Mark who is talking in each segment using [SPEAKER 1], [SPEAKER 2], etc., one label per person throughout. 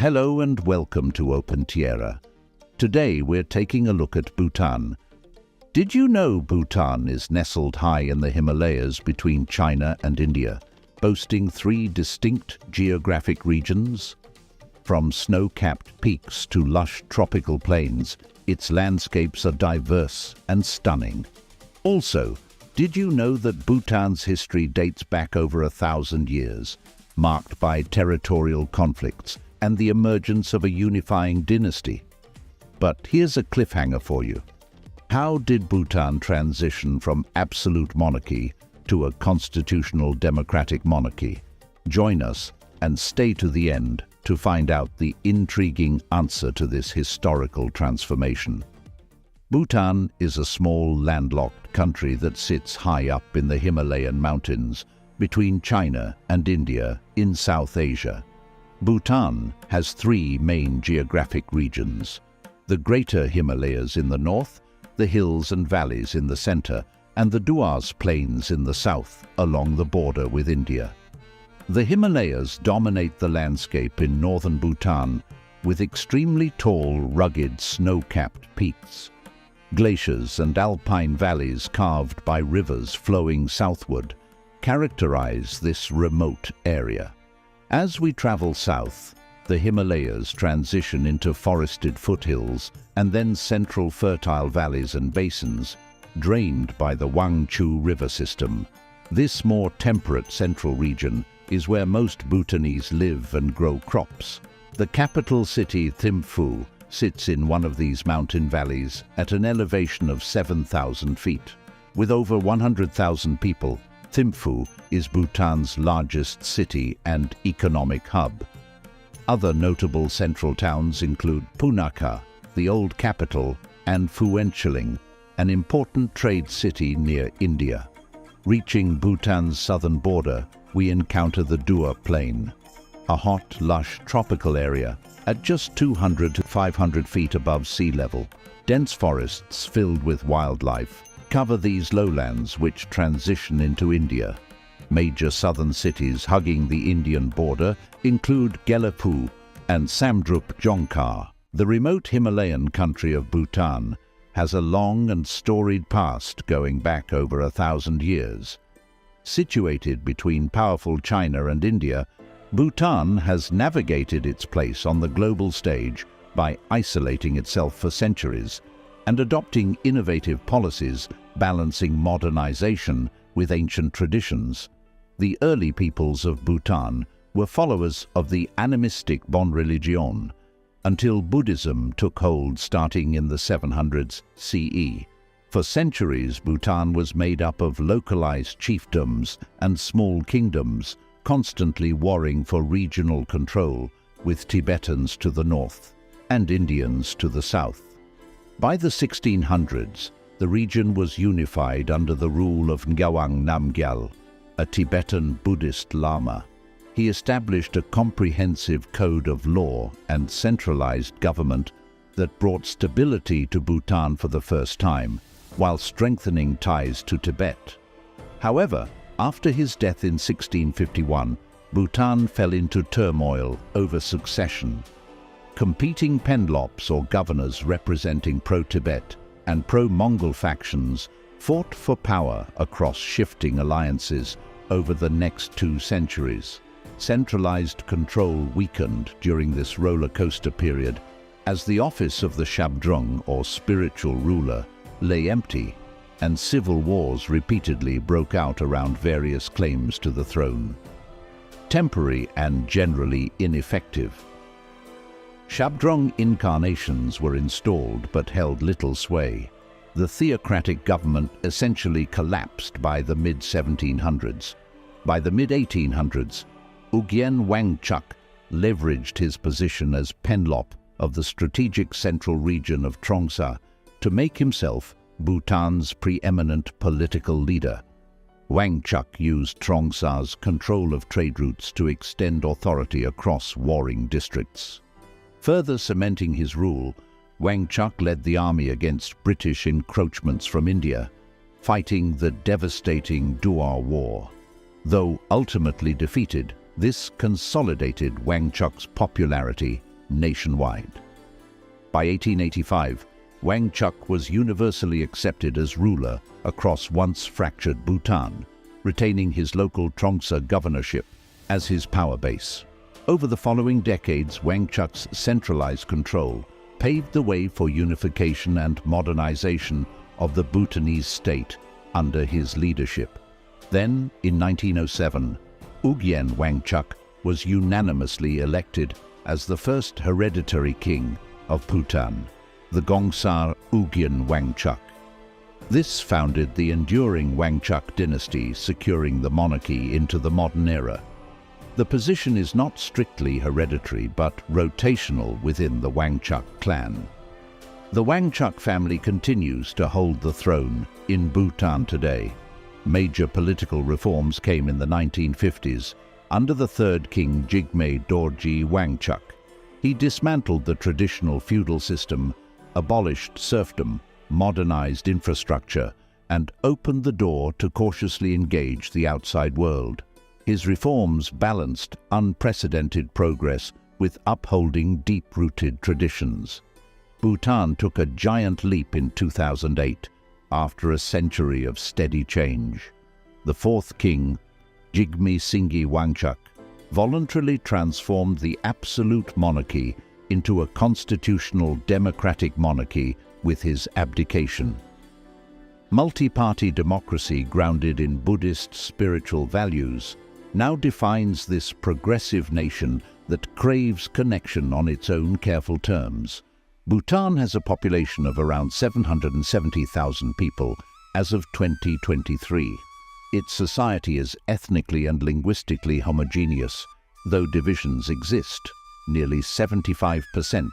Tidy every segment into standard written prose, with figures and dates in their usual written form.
[SPEAKER 1] Hello and welcome to Open Tierra. Today we're taking a look at Bhutan. Did you know Bhutan is nestled high in the Himalayas between China and India, boasting three distinct geographic regions? From snow-capped peaks to lush tropical plains, its landscapes are diverse and stunning. Also, did you know that Bhutan's history dates back over 1,000 years, marked by territorial conflicts and the emergence of a unifying dynasty? But here's a cliffhanger for you. How did Bhutan transition from absolute monarchy to a constitutional democratic monarchy? Join us and stay to the end to find out the intriguing answer to this historical transformation. Bhutan is a small landlocked country that sits high up in the Himalayan mountains between China and India in South Asia. Bhutan has three main geographic regions: the Greater Himalayas in the north, the hills and valleys in the center, and the Duars Plains in the south along the border with India. The Himalayas dominate the landscape in northern Bhutan with extremely tall, rugged, snow-capped peaks. Glaciers and alpine valleys carved by rivers flowing southward characterize this remote area. As we travel south, the Himalayas transition into forested foothills and then central fertile valleys and basins, drained by the Wangchu River system. This more temperate central region is where most Bhutanese live and grow crops. The capital city, Thimphu, sits in one of these mountain valleys at an elevation of 7,000 feet. With over 100,000 people, Thimphu is Bhutan's largest city and economic hub. Other notable central towns include Punakha, the old capital, and Phuentsholing, an important trade city near India. Reaching Bhutan's southern border, we encounter the Dua Plain, a hot, lush tropical area at just 200 to 500 feet above sea level. Dense forests filled with wildlife cover these lowlands which transition into India. Major southern cities hugging the Indian border include Gelapur and Samdrup Jongkar. The remote Himalayan country of Bhutan has a long and storied past going back over 1,000 years. Situated between powerful China and India, Bhutan has navigated its place on the global stage by isolating itself for centuries and adopting innovative policies balancing modernization with ancient traditions. The early peoples of Bhutan were followers of the animistic Bon Religion until Buddhism took hold starting in the 700s CE. For centuries, Bhutan was made up of localized chiefdoms and small kingdoms, constantly warring for regional control, with Tibetans to the north and Indians to the south. By the 1600s, the region was unified under the rule of Ngawang Namgyal, a Tibetan Buddhist Lama. He established a comprehensive code of law and centralized government that brought stability to Bhutan for the first time, while strengthening ties to Tibet. However, after his death in 1651, Bhutan fell into turmoil over succession. Competing penlops, or governors representing pro-Tibet and pro-Mongol factions, fought for power across shifting alliances over the next 2 centuries. Centralized control weakened during this roller coaster period as the office of the Shabdrung, or spiritual ruler, lay empty, and civil wars repeatedly broke out around various claims to the throne. Temporary and generally ineffective. Shabdrung incarnations were installed but held little sway. The theocratic government essentially collapsed by the mid-1700s. By the mid-1800s, Ugyen Wangchuck leveraged his position as penlop of the strategic central region of Trongsa to make himself Bhutan's preeminent political leader. Wangchuck used Trongsa's control of trade routes to extend authority across warring districts. Further cementing his rule, Wangchuck led the army against British encroachments from India, fighting the devastating Duar War. Though ultimately defeated, this consolidated Wangchuck's popularity nationwide. By 1885, Wangchuck was universally accepted as ruler across once fractured Bhutan, retaining his local Trongsa governorship as his power base. Over the following decades, Wangchuck's centralized control paved the way for unification and modernization of the Bhutanese state under his leadership. Then, in 1907, Ugyen Wangchuck was unanimously elected as the first hereditary king of Bhutan, the Gongsar Ugyen Wangchuck. This founded the enduring Wangchuck dynasty, securing the monarchy into the modern era. The position is not strictly hereditary but rotational within the Wangchuck clan. The Wangchuck family continues to hold the throne in Bhutan today. Major political reforms came in the 1950s under the third king Jigme Dorji Wangchuck. He dismantled the traditional feudal system, abolished serfdom, modernized infrastructure, and opened the door to cautiously engage the outside world. His reforms balanced unprecedented progress with upholding deep-rooted traditions. Bhutan took a giant leap in 2008 after a century of steady change. The fourth king, Jigme Singye Wangchuck, voluntarily transformed the absolute monarchy into a constitutional democratic monarchy with his abdication. Multi-party democracy grounded in Buddhist spiritual values now defines this progressive nation that craves connection on its own careful terms. Bhutan has a population of around 770,000 people as of 2023. Its society is ethnically and linguistically homogeneous, though divisions exist. Nearly 75%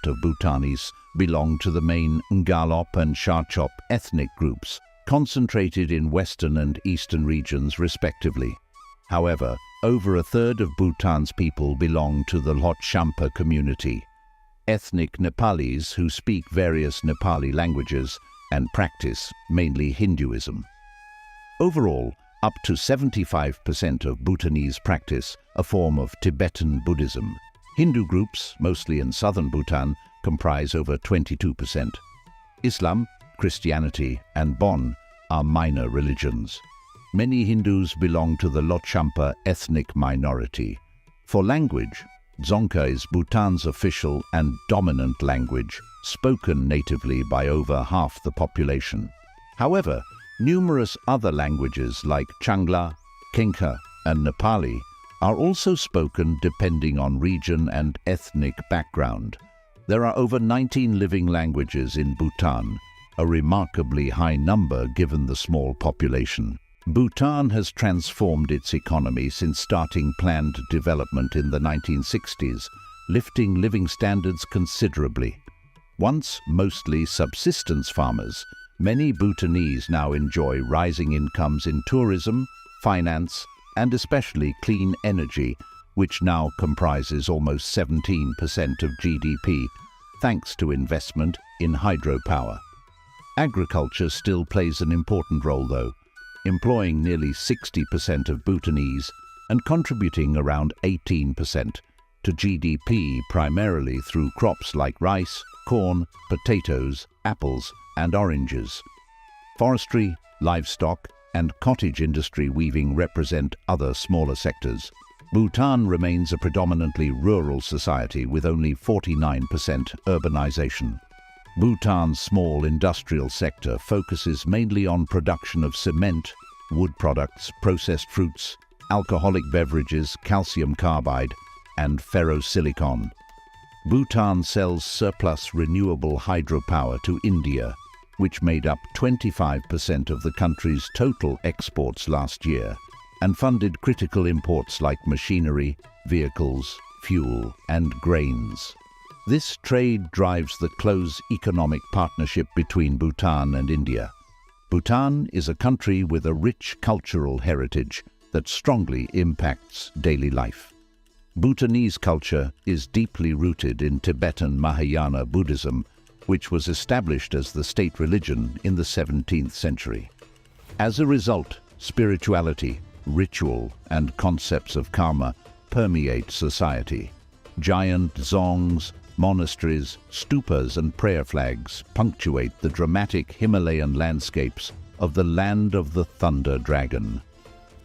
[SPEAKER 1] of Bhutanese belong to the main Ngalop and Sharchop ethnic groups, concentrated in western and eastern regions respectively. However, over a third of Bhutan's people belong to the Lhotshampa community, ethnic Nepalis who speak various Nepali languages and practice mainly Hinduism. Overall, up to 75% of Bhutanese practice a form of Tibetan Buddhism. Hindu groups, mostly in southern Bhutan, comprise over 22%. Islam, Christianity, and Bon are minor religions. Many Hindus belong to the Lhotshampa ethnic minority. For language, Dzongkha is Bhutan's official and dominant language, spoken natively by over half the population. However, numerous other languages like Changla, Kengha, and Nepali are also spoken depending on region and ethnic background. There are over 19 living languages in Bhutan, a remarkably high number given the small population. Bhutan has transformed its economy since starting planned development in the 1960s, lifting living standards considerably. Once mostly subsistence farmers, many Bhutanese now enjoy rising incomes in tourism, finance, and especially clean energy, which now comprises almost 17% of GDP, thanks to investment in hydropower. Agriculture still plays an important role, though, employing nearly 60% of Bhutanese and contributing around 18% to GDP, primarily through crops like rice, corn, potatoes, apples, and oranges. Forestry, livestock, and cottage industry weaving represent other smaller sectors. Bhutan remains a predominantly rural society with only 49% urbanization. Bhutan's small industrial sector focuses mainly on production of cement, wood products, processed fruits, alcoholic beverages, calcium carbide, and ferrosilicon. Bhutan sells surplus renewable hydropower to India, which made up 25% of the country's total exports last year, and funded critical imports like machinery, vehicles, fuel, and grains. This trade drives the close economic partnership between Bhutan and India. Bhutan is a country with a rich cultural heritage that strongly impacts daily life. Bhutanese culture is deeply rooted in Tibetan Mahayana Buddhism, which was established as the state religion in the 17th century. As a result, spirituality, ritual, and concepts of karma permeate society. Giant dzongs, Monasteries, stupas and prayer flags punctuate the dramatic Himalayan landscapes of the land of the thunder dragon.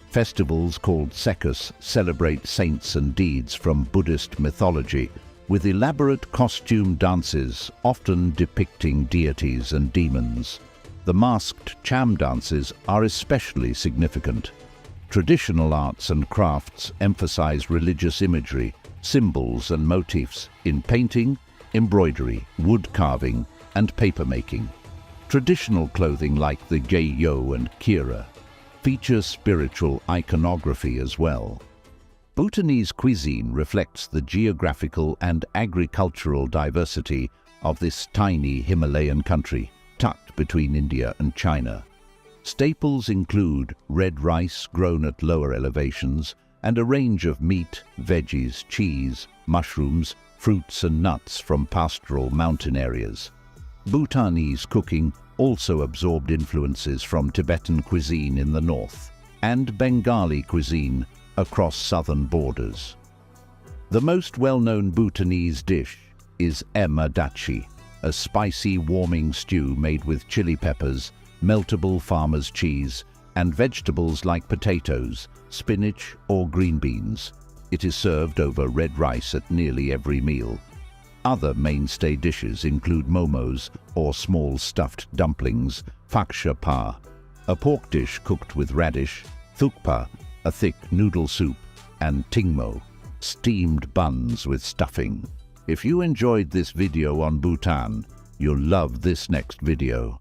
[SPEAKER 1] Festivals called Sekus celebrate saints and deeds from Buddhist mythology, with elaborate costume dances often depicting deities and demons. The masked cham dances are especially significant. Traditional arts and crafts emphasize religious imagery, symbols and motifs in painting, embroidery, wood carving, and papermaking. Traditional clothing like the Geyo and Kira feature spiritual iconography as well. Bhutanese cuisine reflects the geographical and agricultural diversity of this tiny Himalayan country, tucked between India and China. Staples include red rice grown at lower elevations and a range of meat, veggies, cheese, mushrooms, fruits and nuts from pastoral mountain areas. Bhutanese cooking also absorbed influences from Tibetan cuisine in the north and Bengali cuisine across southern borders. The most well-known Bhutanese dish is emadachi, a spicy, warming stew made with chili peppers, meltable farmer's cheese, and vegetables like potatoes, spinach or green beans. It is served over red rice at nearly every meal. Other mainstay dishes include momos, or small stuffed dumplings, faksha pa, a pork dish cooked with radish, thukpa, a thick noodle soup, and tingmo, steamed buns with stuffing. If you enjoyed this video on Bhutan, you'll love this next video.